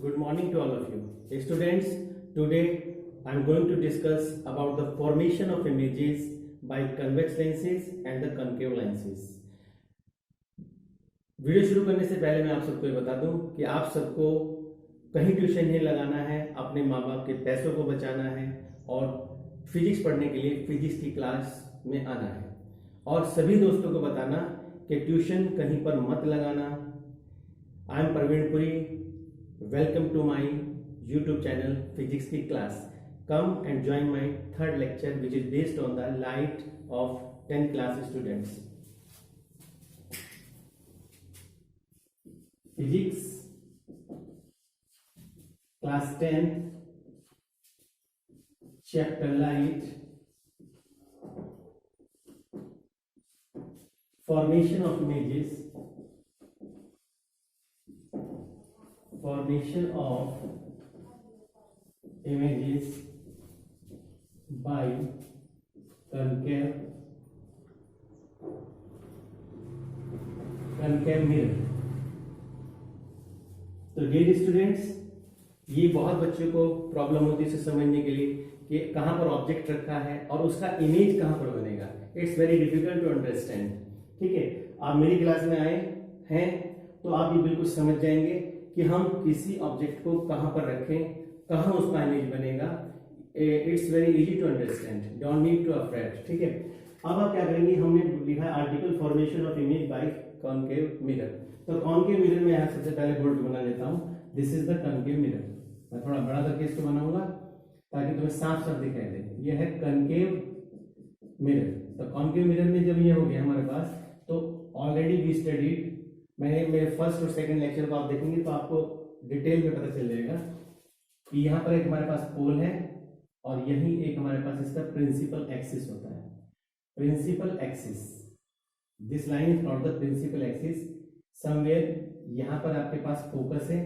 Good morning to all of you. Students, today I am going to discuss about the formation of images by convex lenses and the concave lenses. Video शुरू करने से पहले मैं आप सबको ये बता दूं कि आप सबको कहीं ट्यूशन नहीं लगाना है, अपने माँ बाप के पैसों को बचाना है और फिजिक्स पढ़ने के लिए फिजिक्स की क्लास में आना है और सभी दोस्तों को बताना कि ट्यूशन कहीं पर मत लगाना। I am Praveen Puri, welcome to my YouTube channel physics की class. Come and join my third lecture which is based on the light of 10th class students. Physics class 10 chapter light, formation of images, formation of images by concave mirror। तो dear students, ये बहुत बच्चों को problem होती है इसे समझने के लिए कि कहां पर ऑब्जेक्ट रखा है और उसका इमेज कहां पर बनेगा। It's very difficult to understand. ठीक है, आप मेरी क्लास में आए हैं तो आप ये बिल्कुल समझ जाएंगे कि हम किसी ऑब्जेक्ट को कहां पर रखें, कहां उसका इमेज बनेगा। It's very easy to understand, don't need to afraid. ठीक है, अब आप क्या करेंगे, हमने लिखा article formation of image by concave mirror. तो कॉनकेव मिरर में यहाँ सबसे पहले बोर्ड बना लेता हूँ। This is the concave mirror. मैं थोड़ा बड़ा करके इसको बनाऊंगा ताकि तुम्हें साफ साफ दिखाई दे। ये है कॉनकेव मिरर। तो कॉनकेव मिरर में जब ये हो गया हमारे पास, तो ऑलरेडी वी स्टडीड, मैंने मेरे फर्स्ट और सेकंड लेक्चर को आप देखेंगे तो आपको डिटेल में पता चल जाएगा कि यहाँ पर एक हमारे पास पोल है और यही एक हमारे पास इसका प्रिंसिपल एक्सिस होता है। Principal axis, this line is not the principal axis. Somewhere यहाँ पर आपके पास फोकस है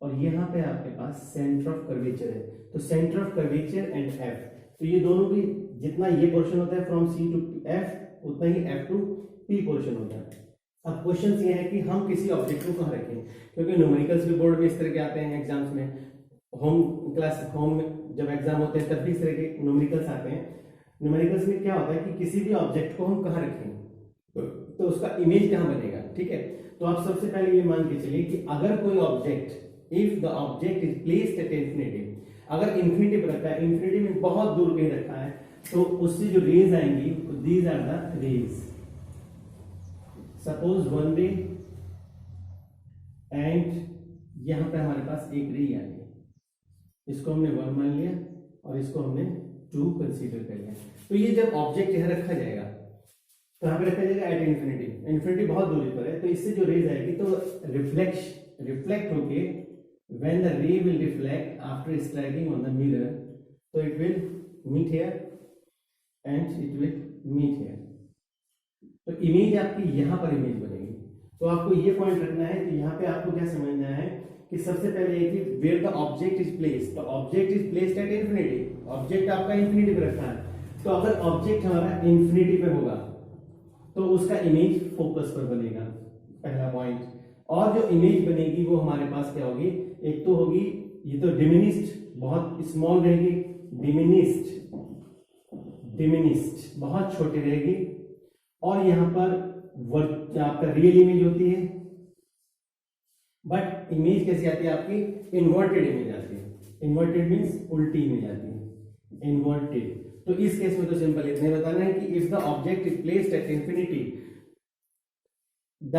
और यहाँ पे आपके पास सेंटर ऑफ कर्वेचर है। तो centre of curvature and F, तो ये दोनों की जितना ये पोर्शन होता है फ्रॉम सी टू एफ, उतना ही एफ टू पी पोर्शन होता है। अब क्वेश्चन ये है कि हम किसी ऑब्जेक्ट को कहाँ रखें, क्योंकि न्यूमेरिकल्स भी बोर्ड में इस तरह के आते हैं एग्जाम्स में। होम में जब एग्जाम होते हैं तब भी इस तरह के न्यूमेरिकल्स आते हैं। न्यूमेरिकल्स में क्या होता है कि किसी भी ऑब्जेक्ट को हम कहाँ रखें तो उसका इमेज कहाँ बनेगा। ठीक है, तो आप सबसे पहले ये मान के चलिए कि अगर कोई object, if the object is placed at infinity, अगर इंफिनिटी पर रखा है, इंफिनिटी में बहुत दूर कहीं रखा है, तो उससे जो रेज आएंगी, these are the rays. Suppose one ray and यहां पे हमारे पास एक रे आ गई, इसको हमने 1 मान लिया और इसको हमने 2 कंसीडर कर लिया। तो ये जब ऑब्जेक्ट यहां रखा जाएगा, कहां पे रखा जाएगा, एट इंफिनिटी। इंफिनिटी बहुत दूरी पर है, तो इससे जो रेज आएगी तो रिफ्लेक्ट होके when the ray will reflect after striking on the mirror, तो it will meet here and it will meet here. तो इमेज आपकी यहां पर इमेज बनेगी। तो आपको ये पॉइंट रखना है कि यहाँ पे आपको क्या समझना है कि सबसे पहले ये कि where the object is placed, तो object is placed at infinity. Object आपका इंफिनिटी पे रखा है, तो अगर ऑब्जेक्ट हमारा इंफिनिटी पे होगा तो उसका इमेज फोकस पर बनेगा, पहला पॉइंट। और जो इमेज बनेगी वो हमारे पास क्या होगी, एक तो होगी ये तो डिमिनिस्ड, बहुत स्मॉल रहेगी, डिमिनिस्ड बहुत छोटी रहेगी। और यहां पर आपका रियल इमेज होती है, बट इमेज कैसी आती है आपकी, इन्वर्टेड इमेज आती है। इन्वर्टेड मींस उल्टी इमेज आती है, इन्वर्टेड। तो इस केस में तो सिंपल इतना बताना है कि if the object is placed at infinity the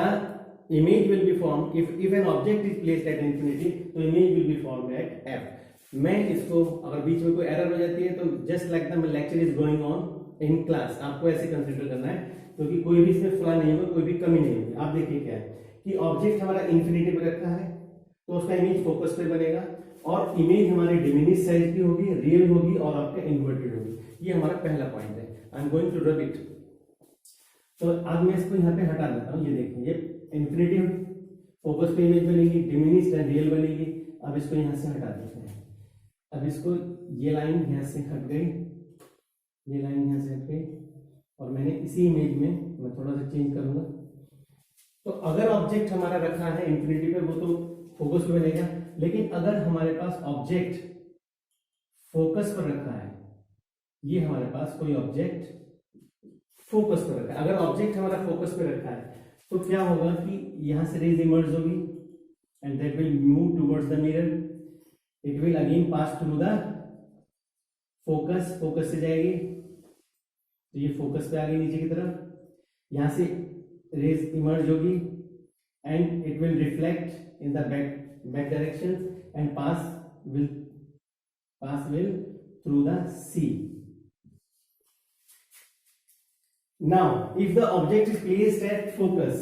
image will be form, if an object is placed at infinity तो image will be form at F. मैं इसको अगर बीच में कोई एरर हो जाती है तो just like the lecture is going on in class, आपको ऐसे कंसीडर करना है, क्योंकि कोई भी इसमें फ्लॉ नहीं होगा, कोई भी कमी नहीं होगी। आप देखिए क्या है कि ऑब्जेक्ट हमारा इंफिनिटी पे रखा है तो उसका इमेज फोकस पे बनेगा और इमेज हमारी डिमिनिश साइज की होगी, रियल होगी और आपका इन्वर्टेड होगी। ये हमारा पहला पॉइंट है। I am going to rub it. तो अब मैं इसको यहाँ पे हटा देता हूँ। ये देखिए, ये इंफिनिटी फोकस पे इमेज बनेगी, डिमिनिश एंड रियल बनेगी। अब इसको यहाँ से हटा देते हैं। अब इसको, ये लाइन यहाँ से हट गई, ये लाइन यहाँ से हट गई और मैंने इसी इमेज में मैं थोड़ा सा चेंज करूंगा। तो अगर ऑब्जेक्ट हमारा रखा है इंफिनिटी पे, वो तो फोकस पे बनेगा। लेकिन अगर हमारे पास ऑब्जेक्ट फोकस पर रखा है, ये हमारे पास कोई ऑब्जेक्ट फोकस पर रखा है, अगर ऑब्जेक्ट हमारा फोकस पे रखा है तो क्या होगा कि यहां से रेज इमर्ज होगी and that will move towards the mirror, it will again pass through the focus, focus से जाएगी तो ये फोकस पे आ गई नीचे की तरफ, यहां से रेज इमर्ज होगी and it will reflect in the back direction and pass will through the C. Now if the object is placed at focus,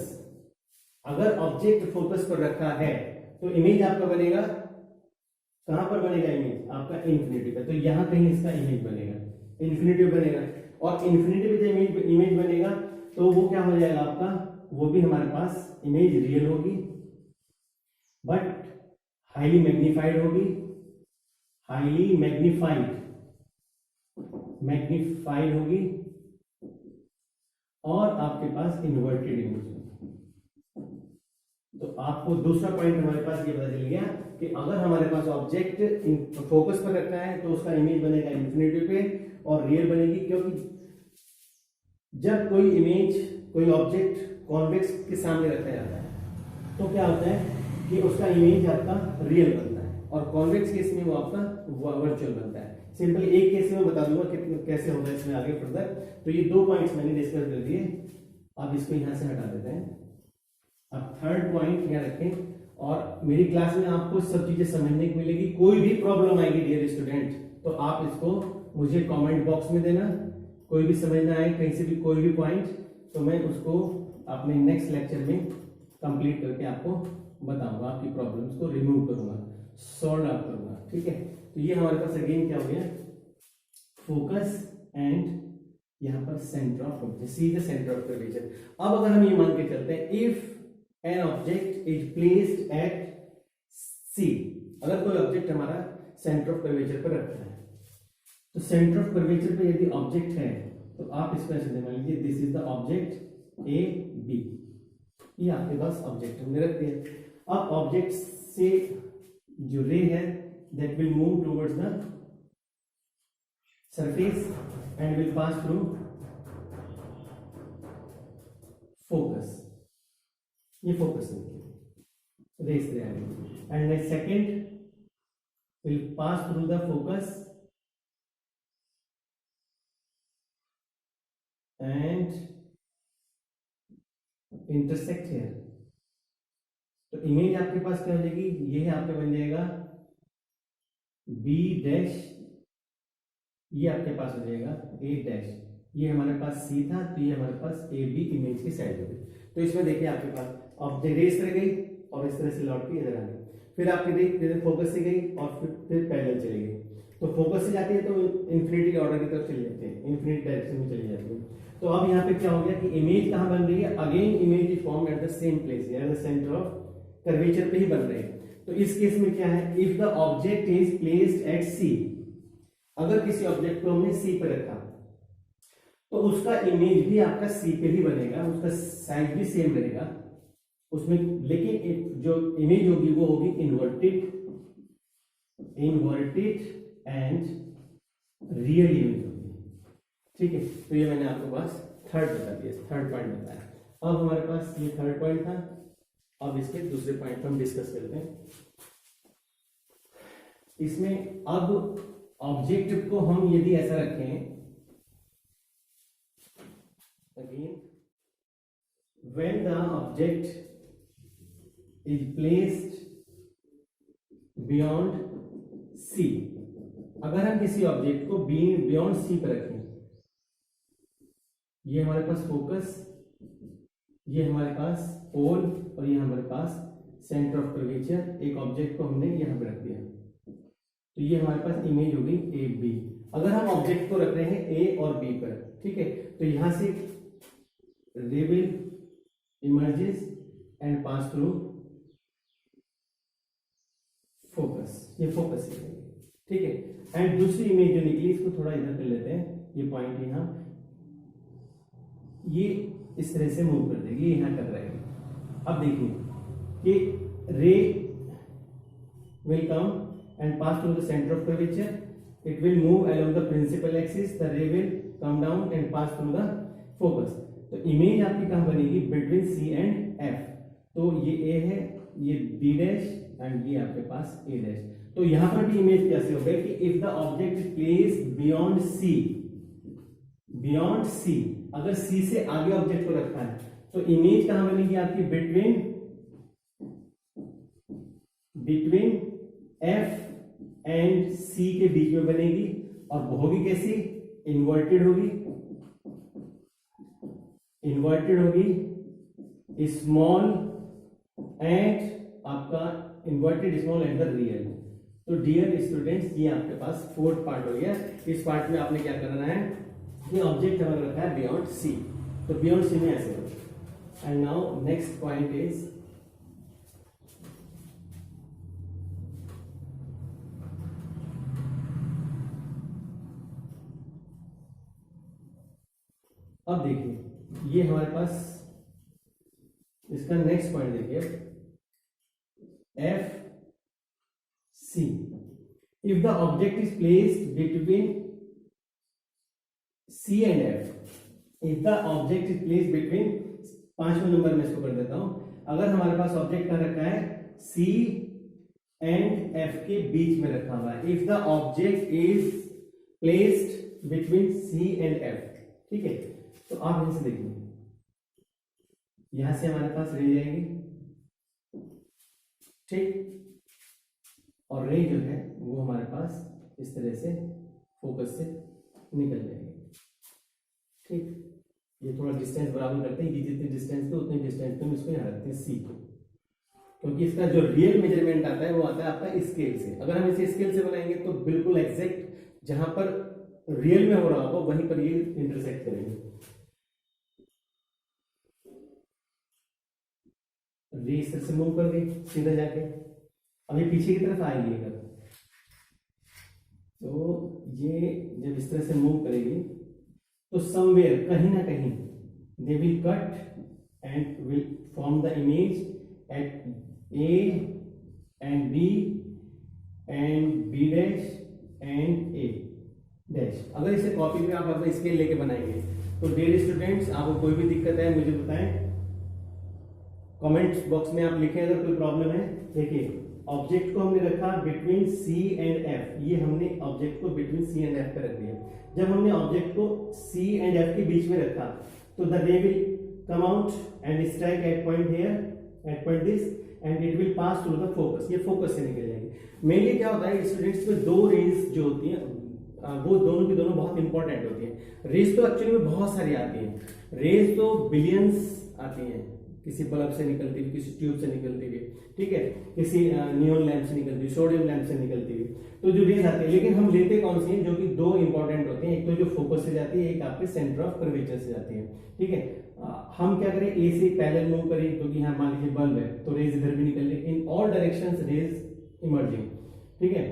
अगर ऑब्जेक्ट फोकस पर रखा है तो इमेज आपका बनेगा कहां पर बनेगा, इमेज आपका इन्फिनिटी पे, तो यहां कहीं इसका इमेज बनेगा, इन्फिनिटी बनेगा। और इन्फिनिटी पे जब इमेज बनेगा तो वो क्या हो जाएगा आपका, वो भी हमारे पास इमेज रियल होगी बट हाईली मैग्नीफाइड होगी, हाईली मैग्नीफाइड होगी और आपके पास इन्वर्टेड इमेज होगी। तो आपको दूसरा पॉइंट हमारे पास ये पता चल गया कि अगर हमारे पास ऑब्जेक्ट फोकस पर रखा है तो उसका इमेज बनेगा इन्फिनिटी पे और रियल बनेगी, क्योंकि जब कोई इमेज कोई ऑब्जेक्ट कॉन्वेक्स के सामने रखा जाता है तो क्या होता है कि उसका इमेज आपका रियल बनता है और कॉन्वेक्स केस में वो आपका वर्चुअल बनता है। सिंपल एक केस में बता दूंगा कि कैसे होगा इसमें आगे फर्दर। तो ये दो पॉइंट्स मैंने डिस्कस कर दिए, अब इसको यहां से हटा देते हैं। अब थर्ड पॉइंट यहाँ रखें और मेरी क्लास में आपको सब चीजें समझने को मिलेगी। कोई भी प्रॉब्लम आएगी डियर स्टूडेंट तो आप इसको मुझे कमेंट बॉक्स में देना, कोई भी समझना आए कहीं से भी कोई भी पॉइंट तो मैं उसको अपने नेक्स्ट लेक्चर में कंप्लीट करके आपको बताऊंगा, आपकी प्रॉब्लम्स को रिमूव करूंगा, सॉल्व आउट करूंगा, ठीक है। तो ये हमारे पास अगेन क्या हो गया, फोकस एंड यहाँ पर centre of object, C the centre of curvature. अब अगर हम ये मान के चलते हैं if an object is placed at C, अगर कोई ऑब्जेक्ट हमारा सेंटर ऑफ कर्वेचर पर रखा है तो सेंटर ऑफ कर्वेचर पे यदि ऑब्जेक्ट है तो आप इसको ऐसे मान लीजिए this is the object A B, ये आपके पास ऑब्जेक्ट हमने रख दिया। अब ऑब्जेक्ट से जो रे है that will move towards the surface and will pass through focus, ये फोकस है रेस रे and the second will pass through the focus and intersect here. तो इमेज आपके पास क्या हो जाएगी, ये है आपका बन जाएगा बी डैश, ये आपके पास हो जाएगा ए डैश, ये हमारे पास सी था तो ये हमारे पास ए बी इमेज की साइड होगी। तो इसमें देखिए आपके पास ऑब्जेक्ट रेस तरह गई और इस तरह से लौट के इधर आ गई, फिर आपकी देख फोकस से गई और फिर पैरेलल चली गई। तो फोकस से जाती है तो इन्फिनिटी ऑर्डर की तरफ चली जाती है, इन्फिनिटी डायरेक्शन में चली जाती है। तो अब यहाँ पे क्या हो गया कि इमेज कहाँ बन रही है, again image is form at the same place, at the centre of curvature पे ही बन रही है। तो इस केस में क्या है, if the object is placed at C, अगर किसी ऑब्जेक्ट को हमने सी पे रखा तो उसका इमेज भी आपका सी पे ही बनेगा, उसका साइज भी सेम रहेगा उसमें, लेकिन जो इमेज होगी वो होगी इन्वर्टेड एंड रियल इमेज होगी, ठीक है। तो ये मैंने आपको पास थर्ड बता दिया, थर्ड पॉइंट बताया। अब हमारे पास ये थर्ड पॉइंट था, अब इसके दूसरे पॉइंट हम डिस्कस करते हैं। इसमें अब ऑब्जेक्ट को हम यदि ऐसा रखें, again when the object is placed beyond C, अगर हम किसी ऑब्जेक्ट को बियॉन्ड सी पर रखें, ये हमारे पास फोकस, ये हमारे पास पोल और ये हमारे पास सेंटर ऑफ कर्वेचर, एक ऑब्जेक्ट को हमने यहां पर रख दिया तो ये हमारे पास इमेज होगी ए बी। अगर हम ऑब्जेक्ट को रख रहे हैं ए और बी पर, ठीक है, तो यहां से रे will emerges and pass through focus, ये फोकस है, ठीक है। एंड दूसरी इमेज जो निकली इसको थोड़ा इधर कर लेते हैं, ये पॉइंट यहां ये इस तरह से मूव कर देगी, यहां कर रहेगी। अब देखिए कि रे will come and pass through the center of curvature. It will move along the principal axis. The ray will come down and pass through the focus. तो इमेज आपकी कहाँ बनेगी? Between C and F. तो ये A है, ये B dash and ये आपके पास A डैश. तो यहाँ पर भी इमेज कैसे हो गई कि if the object is placed beyond C, अगर C से आगे ऑब्जेक्ट को रखा है तो इमेज कहाँ बनेगी आपकी? बिटवीन F एंड C के बीच में बनेगी. और वो होगी कैसी? इन्वर्टेड होगी. स्मॉल एट आपका inverted small at the real. तो डियर स्टूडेंट्स, ये आपके पास फोर्थ पार्ट हो गया. इस पार्ट में आपने क्या करना है कि ऑब्जेक्ट हमारा रखा है बियॉन्ड सी. तो बियॉन्ड सी में ऐसे हो. And now next point is अब देखिए ये हमारे पास इसका नेक्स्ट पॉइंट देखिए F C. If the object is placed between C and F, if the object is placed between, 5वें नंबर में इसको कर देता हूं. अगर हमारे पास ऑब्जेक्ट का रखा है सी एंड एफ के बीच में रखा हुआ है. If the object is placed between C and F, ठीक है. तो आप यहां से देखिए, यहां से हमारे पास रे जाएंगे, ठीक. और रे जो है वो हमारे पास इस तरह से फोकस से निकल जाएगी, ठीक. ये थोड़ा डिस्टेंस बराबर करते हैं. ये जितनी डिस्टेंस पे उतनी डिस्टेंस पे हम इसको यहाँ रखते हैं सी को, क्योंकि इसका जो रियल मेजरमेंट आता है वो आता है आपका स्केल से. अगर हम इसे स्केल से बनाएंगे तो बिल्कुल एग्जैक्ट जहां पर रियल में हो रहा होगा वहीं पर ये इंटरसेक्ट करेंगे. रे इस तरह से मूव कर गई सीधा जाके. अब ये पीछे की तरफ आएगी अगर, तो ये जब इस तरह से मूव करेगी तो समवेयर कहीं ना कहीं they will cut and will form the image at A and B and B dash and A dash. अगर इसे कॉपी में आप अपना स्केल लेके बनाएंगे तो डियर स्टूडेंट्स, आपको कोई भी दिक्कत है मुझे बताएं, कमेंट्स बॉक्स में आप लिखें अगर कोई प्रॉब्लम है. देखिए ऑब्जेक्ट को हमने रखा बिटवीन C एंड F. ये हमने ऑब्जेक्ट को बिटवीन C एंड F पे रख दिया. जब हमने ऑब्जेक्ट को C एंड F के बीच में रखा तो the ray will come out and strike at point here, at point this, and it will pass through the focus. ये फोकस से निकल जाएगी. मेनली क्या होता है स्टूडेंट्स में, दो रेज जो होती हैं वो दोनों की दोनों बहुत इंपॉर्टेंट होती है. रेज तो एक्चुअली में बहुत सारी आती हैं. रेज तो बिलियंस आती हैं, किसी बल्ब से निकलती हुई, किसी ट्यूब से निकलती हुई, ठीक है, किसी नियॉन लैंप से निकलती हुई, सोडियम लैंप से निकलती हुई. तो जो रेज आती है, लेकिन हम लेते कौन सी हैं? जो कि दो इंपॉर्टेंट होती हैं. एक तो जो फोकस से जाती है, एक आपके सेंटर ऑफ कर्वेचर से जाती है, ठीक है. हम क्या करें, ए से पैरेलल मूव करें, क्योंकि यहाँ मान लीजिए बल्ब है तो रेज इधर भी निकल रही. In all directions rays emerging, ठीक है.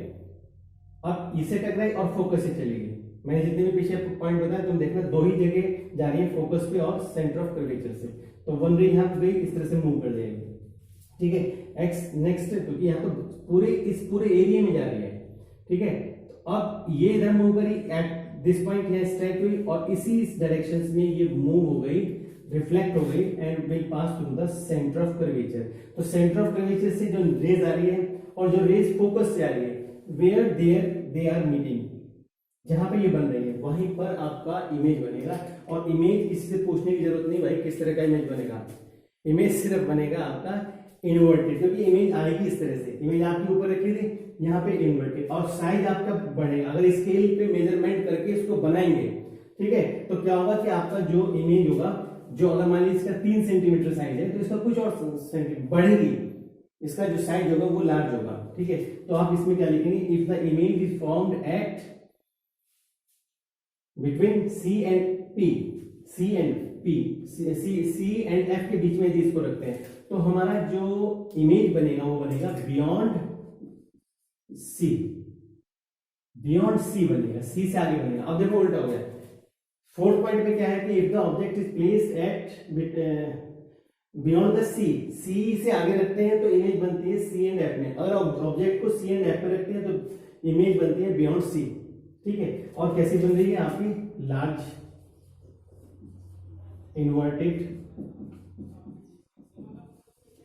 अब इसे टकराई और फोकस से चली गई. मैंने जितने भी पीछे पॉइंट बताया तुम देखना, दो ही जगह जा रही है, फोकस पे और सेंटर ऑफ कर्वेचर से. तो वन रे यहाँ गई, इस तरह से मूव कर जाएगी, ठीक है. एक्स नेक्स्ट, क्योंकि यहाँ तो इस पूरे एरिया में जा रही है, ठीक है. तो अब ये इधर मूव करी, एट दिस पॉइंट यहाँ स्ट्राइक हुई और इसी डायरेक्शंस में ये मूव हो गई, रिफ्लेक्ट हो गई and will pass through the centre of curvature. तो सेंटर ऑफ कर्वेचर से जो रेज आ रही है और जो रेज फोकस से आ रही है, where there they are meeting, जहां पे ये बन रही है वहीं पर आपका इमेज बनेगा. और इमेज किसी से पूछने की जरूरत नहीं भाई किस तरह का इमेज बनेगा. इमेज सिर्फ बनेगा आपका इन्वर्टेड, क्योंकि इमेज आएगी इस तरह से. इमेज आपके ऊपर रखी थी, यहाँ पे इन्वर्टेड, और साइज आपका बढ़ेगा. अगर स्केल पे मेजरमेंट करके इसको बनाएंगे, ठीक है, तो क्या होगा कि आपका जो इमेज होगा, जो अगर मान लीजिए इसका 3 सेंटीमीटर साइज है तो इसका कुछ और सेंटीमीटर बढ़ेगी, इसका जो साइज होगा वो लार्ज होगा, ठीक है. तो आप इसमें क्या लिखेंगे, if the image is formed at between C and P, C and P, C and F के बीच में इसको रखते हैं, तो हमारा जो इमेज बनेगा वो बनेगा बियॉन्ड C, बियॉन्ड C बनेगा, C से आगे बनेगा. अब देखो उल्टा हो गया. फोर्थ पॉइंट में क्या है कि if the object is placed eight beyond the C से आगे रखते हैं तो इमेज बनती है C एंड F में. अगर ऑब्जेक्ट को सी एंड एफ पे रखते हैं तो इमेज बनती है बियॉन्ड सी, ठीक है। और कैसी बन रही है आपकी लार्ज इन्वर्टेड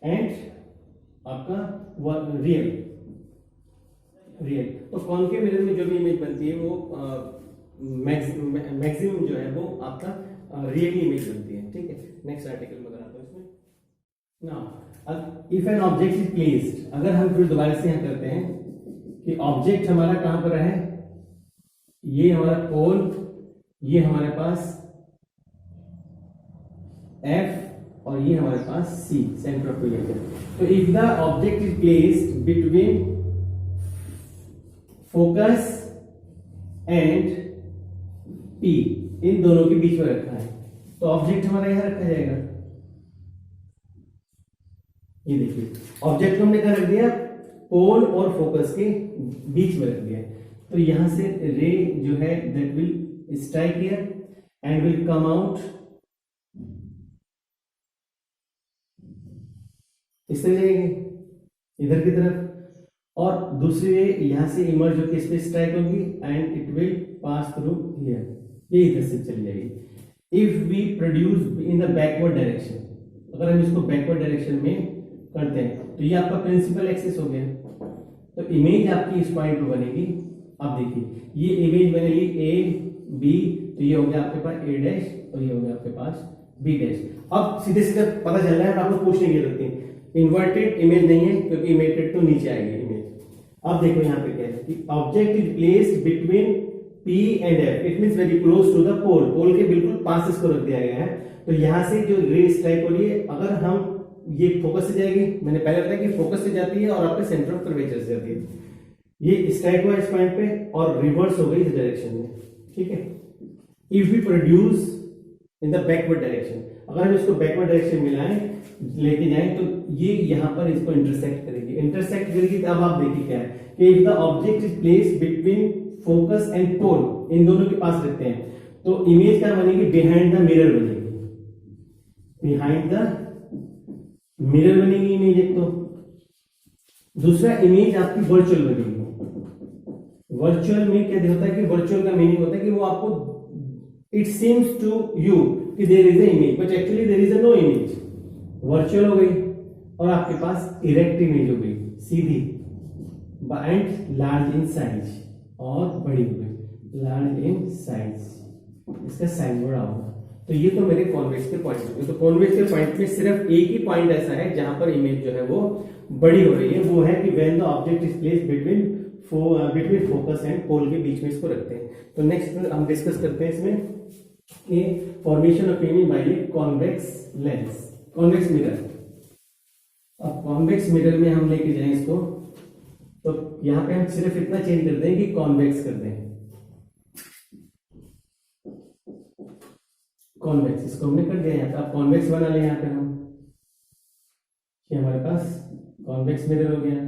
एंड आपका रियल। तो कॉनकेव मिरर में जो भी इमेज बनती है वो मैक्सिमम जो है वो आपका रियली इमेज बनती है, ठीक है। नेक्स्ट आर्टिकल में अगर आता हूं इसमें now, if an object is placed, अगर हम फिर दोबारा से यहां करते हैं कि ऑब्जेक्ट हमारा कहां पर है, ये हमारा पोल, ये हमारे पास F और ये हमारे पास C, सेंटर ऑफ इलेक्ट्रिक। तो if the object is placed between focus and P, इन दोनों के बीच में रखा है, तो ऑब्जेक्ट हमारा यहां रखा जाएगा। ये देखिए ऑब्जेक्ट को हमने कहां रख दिया, पोल और फोकस के बीच में रख दिया। तो यहां से रे जो है that will strike here and will come out इस तरह जाएगी इधर की तरफ, और दूसरी रे यहां से इमर्ज होकर इस पे स्ट्राइक होगी and it will pass through here, ये इधर से चली जाएगी। If we produce in the backward direction, अगर हम इसको बैकवर्ड डायरेक्शन में करते हैं तो ये आपका प्रिंसिपल एक्सिस हो गया। तो इमेज आपकी इस पॉइंट पे बनेगी। अब देखिए ये इमेज बनेगी ए बी, तो ये हो गया आपके पास ए डैश और ये हो गया आपके पास बी डैश। अब सीधे सीधे पता चल रहा है, आपको पूछने की जरूरत नहीं, इन्वर्टेड इमेज नहीं है क्योंकि इमेटेड तो नीचे आएगी इमेज। अब देखो यहाँ पे क्या है कि object is placed between P and F, it means very close to the pole, pole के बिल्कुल पास इसको रख दिया गया है। तो यहाँ से जो रे स्ट्राइक हो रही है, अगर हम ये फोकस से जाएगी, मैंने पहले बताया कि फोकस से जाती है और आपके सेंटर ऑफ कर्वेचर से जाती है, ये स्ट्राइक हुआ इस पॉइंट पे और रिवर्स हो गई इस डायरेक्शन में, ठीक है। If we produce in the backward direction, अगर हम इसको बैकवर्ड डायरेक्शन मिलाएं लेके जाएं तो ये यहाँ पर इसको इंटरसेक्ट करेगी, इंटरसेक्ट करेगी। तो अब आप देखिए क्या है कि if the object is placed between focus and pole, इन दोनों के पास रखते हैं, तो इमेज क्या बनेगी, बिहाइंड द मिरर बनेगी, बिहाइंड द मिरर बनेगी इमेज एक। तो दूसरा इमेज आपकी वर्चुअल बनेगी। वर्चुअल में क्या होता है कि वर्चुअल का मीनिंग होता है कि वो आपको इट सीम्स टू यू कि there is a image but actually there is a no image. Virtual हो गई और आपके पास इरेक्ट इमेज हो गई सीधी, एंड लार्ज इन साइज, और बड़ी हो गई लार्ज इन साइज, इसका साइज बड़ा होगा। तो ये तो मेरे कॉन्वेक्स के पॉइंट हो गए। तो कॉन्वेक्स के पॉइंट में सिर्फ एक ही पॉइंट ऐसा है जहां पर इमेज जो है वो बड़ी हो रही है, वो है कि when the object is placed between focus and pole के बीच में इसको रखते हैं। तो नेक्स्ट हम डिस्कस करते हैं इसमें कि formation of image bye a convex lens, convex mirror. अब कॉन्वेक्स मिरर में हम लेके जाएं इसको, तो यहां पे हम सिर्फ इतना चेंज कर दें कि कॉन्वेक्स कर दें, कॉन्वेक्स, इसको हमने कर दिया यहाँ पे। अब कॉन्वेक्स बना लें यहाँ पे हम, ये हमारे पास कॉन्वेक्स मिरर हो गया,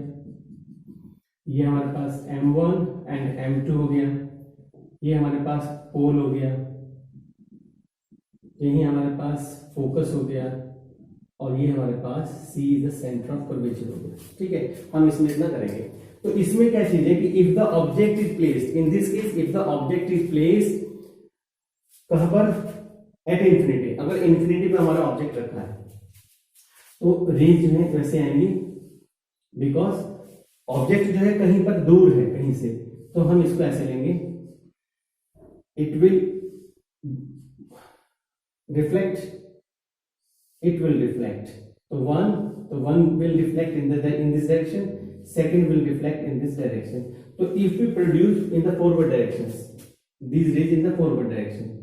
ये हमारे पास M1 एंड M2 हो गया, ये हमारे पास पोल हो गया, यही हमारे पास फोकस हो गया, और ये हमारे पास C is the centre of curvature हो गया, ठीक है। हम इसमें इतना करेंगे। तो इसमें क्या चीज है कि if the object is placed, in this case if the object is placed कहां पर, एट इंफिनिटी, अगर इंफिनिटी पे हमारा ऑब्जेक्ट रखा है तो रेंज में वैसे आएंगी, बिकॉज ऑब्जेक्ट जो है कहीं पर दूर है कहीं से, तो हम इसको ऐसे लेंगे, it will reflect, it will reflect, so one will reflect in this direction, second will reflect in this direction. So if we produce in the forward directions, these rays in the forward direction,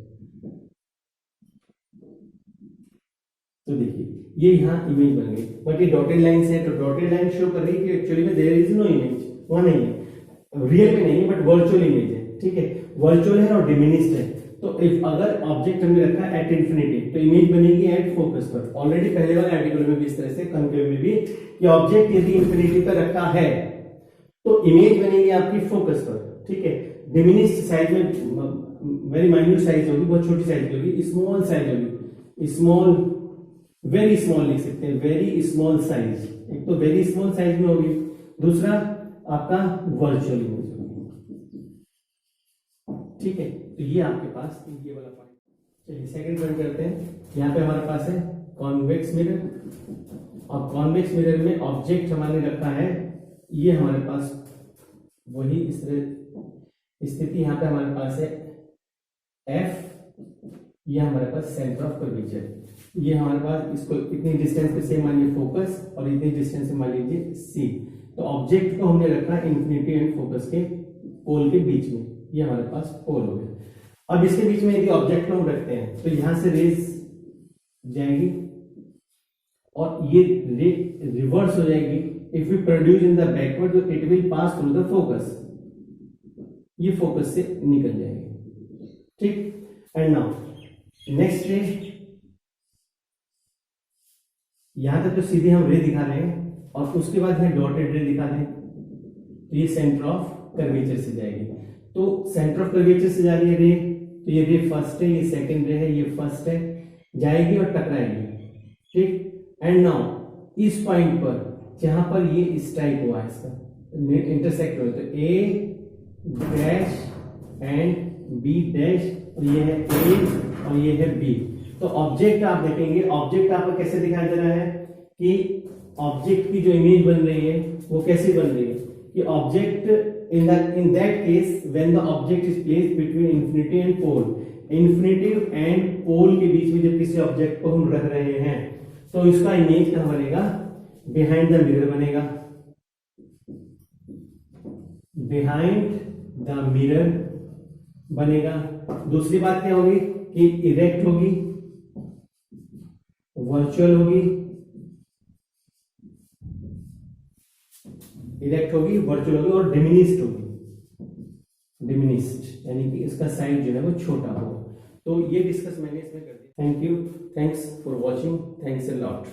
तो देखिए ये यहाँ image बन गई, but ये dotted line है, तो dotted line show कर रही है कि एक्चुअली में देयर इज नो इमेज, वहां नहीं है, रियल में नहीं है, बट वर्चुअल इमेज है, ठीक है, वर्चुअल है और डिमिनिश्ड है। तो इफ अगर ऑब्जेक्ट हमने रखा है एट इंफिनिटी, तो इमेज बनेगी एट फोकस पर। ऑलरेडी पहले वाले आर्टिकल में भी इस तरह से, कॉन्केव में भी, कि ऑब्जेक्ट यदि इंफिनिटी पर रखा है तो इमेज बनेगी आपकी फोकस पर, ठीक है। डिमिनिश्ड साइज में वेरी माइन्यूट साइज होगी, बहुत छोटी साइज होगी, स्मॉल साइज होगी, स्मॉल, वेरी स्मॉल लिख सकते हैं, वेरी स्मॉल साइज, एक तो वेरी स्मॉल साइज में होगी, दूसरा आपका वर्चुअल इमेज होगी। ठीक है, तो ये आपके पास ये वाला पॉइंट। चलिए सेकंड पॉइंट करते हैं। यहाँ पे हमारे पास है कॉन्वेक्स मिरर, और कॉन्वेक्स मिरर में ऑब्जेक्ट हमारे रखा है, ये हमारे पास वही इस तरह स्थिति यहाँ पे हमारे पास है F, ये हमारे पास सेंटर ऑफ कर्वेचर, ये हमारे पास इसको इतनी डिस्टेंस पे से मान लीजिए फोकस और इतनी डिस्टेंस से मान लीजिए C। तो ऑब्जेक्ट को हमने रखा इन्फिनिटी एंड फोकस के पोल के बीच में, ये हमारे पास पोल हो गया। अब इसके बीच में यदि ऑब्जेक्ट को हम रखते हैं तो यहां से रेज जाएगी और ये रे रिवर्स हो जाएगी। If you produce in the backward तो it will pass through the focus, ये फोकस से निकल जाएगी। ठीक, एंड नाउ नेक्स्ट रे, यहां तक तो सीधे हम रे दिखा रहे हैं और उसके बाद है डॉटेड रे दिखा दें, तो ये सेंटर ऑफ कर्वेचर से जाएगी। तो सेंटर ऑफ कर्वेचर से जा रही है रे, तो ये रे फर्स्ट है, ये सेकंड रे है, ये फर्स्ट है, जाएगी और टकराएगी। ठीक, एंड नाउ इस पॉइंट पर जहां पर ये स्ट्राइक हुआ है, इसका इंटरसेक्ट हुआ, तो ए डैश एंड बी डैश, और ये है ए और ये है बी। तो ऑब्जेक्ट आप देखेंगे, ऑब्जेक्ट आपको कैसे दिखाई दे रहा है कि ऑब्जेक्ट की जो इमेज बन रही है वो कैसी बन रही है कि object in that case when the object is placed between infinity and pole, infinity and pole के बीच में जब किसी ऑब्जेक्ट को हम रख रहे हैं तो इसका इमेज क्या बनेगा, बिहाइंड द मिरर बनेगा, बिहाइंड द मिरर बनेगा। दूसरी बात क्या होगी कि इरेक्ट होगी, वर्चुअल होगी, इरेक्ट होगी, वर्चुअल होगी और डिमिनिस्ड होगी, डिमिनिस्ड यानी कि इसका साइज जो है वो छोटा होगा। तो ये डिस्कस मैंने इसमें कर दिया। Thank you, thanks for watching, thanks a lot.